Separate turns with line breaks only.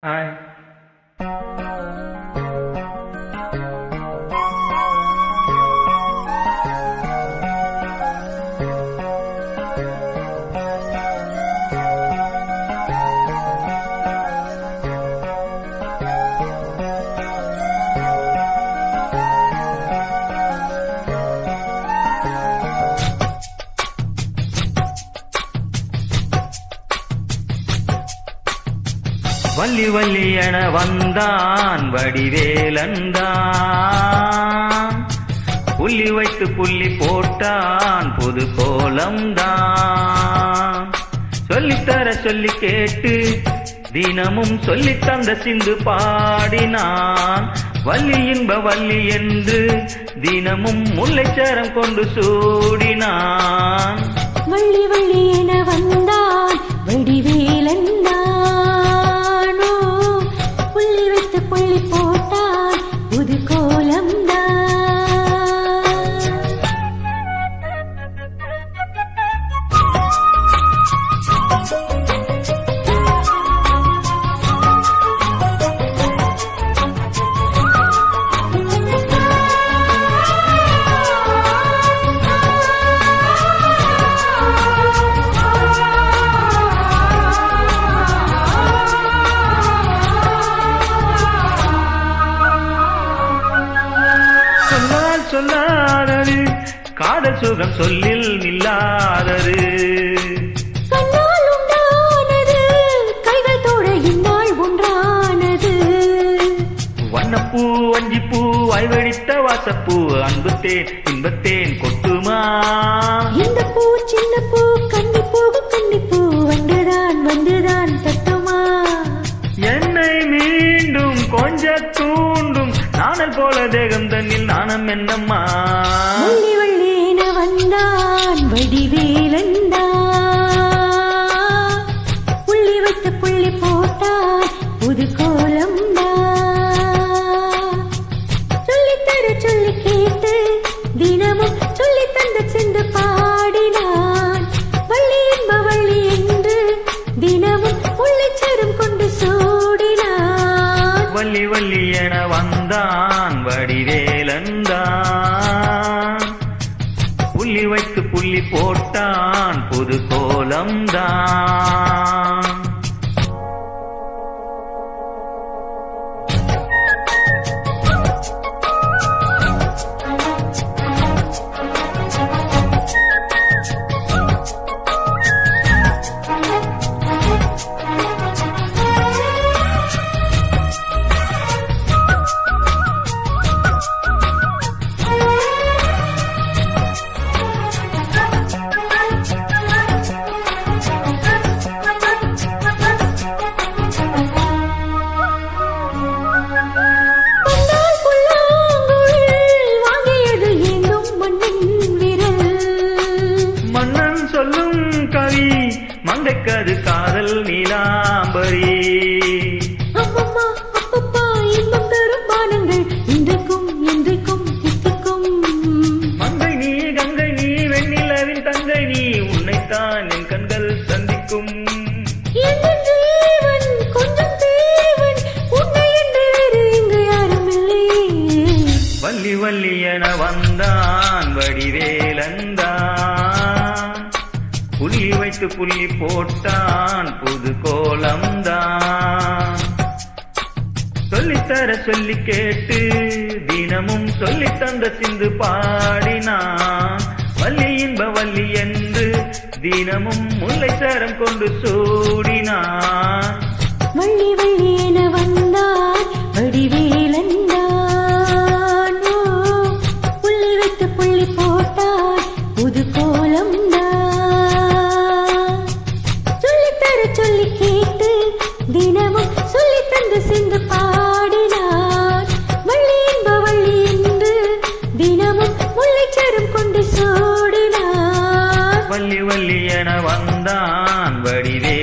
Hi. Valli Valli என வந்தான் வடிவேலந்தான், புள்ளி வைத்து புள்ளி போட்டான் புது கோலம்தான். சொல்லித்தர சொல்லி கேட்டு தினமும் சொல்லி தந்த சிந்து பாடினான். வள்ளி இன்ப வள்ளி என்று தினமும் முல்லைச்சரம் கொண்டு சூடினான்.
வள்ளி வள்ளி என வந்தான் வடிவேலந்தானோ, புள்ளி வைத்து புள்ளி போட்டான் புது கோலம்தான்.
சொல்லாதது காதல் சுகம் சொல்லில் இல்லாதது,
கண்ணால் உண்டானது கைகள் தோட இந்நாள் ஒன்றானது.
வண்ணப்பூ வஞ்சிப்பூ ஐவழித்த வாசப்பூ அன்புத்தேன் இன்பத்தேன் கொட்டுமா.
இந்த பூ சின்ன பூ கன்னிப்பூ கன்னிப்பூ வந்துதான் தட்டுமா.
என்னை மீண்டும் கொஞ்ச தூண்டும் நாணல் போல தேகம் தன்னில் நாணம் என்னம்மா.
வள்ளி வள்ளி என வந்தான் வடிவேலந்தான், புள்ளி வைத்து புள்ளி போட்டான் புது கோலம்தான். சொல்லித்தர சொல்லி கேட்டு தினமும் சொல்லி தந்த சிந்து பாடினான். வள்ளி என்ப வள்ளி என்று தினமும் முல்லைச்சரம் கொண்டு சூடினான்.
வள்ளி வள்ளி என வந்தான் வடிவேலந்தான், புள்ளி வைத்து புள்ளி போட்டான் புது கோலம்தான். சொல்லும் கவி மங்கைக்கது காதல் நீலாம்பரி.
அப்பப்பா அப்பப்பா இன்பம் தரும் பானங்கள் இன்றைக்கும் என்றைக்கும் தித்திக்கும்.
மங்கை நீ கங்கை நீ வெண்ணிலவின் தங்கை நீ, உன்னைத்தான் என் கண்கள் சந்திக்கும்.
தேவன் கொஞ்சம் தேவன் உன்னை என்று வேறு இங்கு யாரும் இல்லையே.
வள்ளி வள்ளி என வந்தான் வடிவேலந்தான், புள்ளி வைத்து புள்ளி போட்டான் புது கோலம்தான். சொல்லித்தர சொல்லி கேட்டு தினமும் சொல்லி தந்த சிந்து பாடினான். வள்ளி இன்ப வள்ளி என்று தினமும் முல்லைச்சரம் கொண்டு சூடினான்.
வள்ளி வள்ளி என வந்தான் வடிவேலந்தானோ, புள்ளி வைத்து புள்ளி போட்டான் புது கோலம்தான். சொல்லித்தர சொல்லி கேட்டு தினமும் சொல்லி தந்து சிந்து பாடினான். வள்ளி என்ப வள்ளி என்று தினமும் முல்லைச்சரம் கொண்டு சூடினான்.
வள்ளி வள்ளி என வந்தான் வடிவே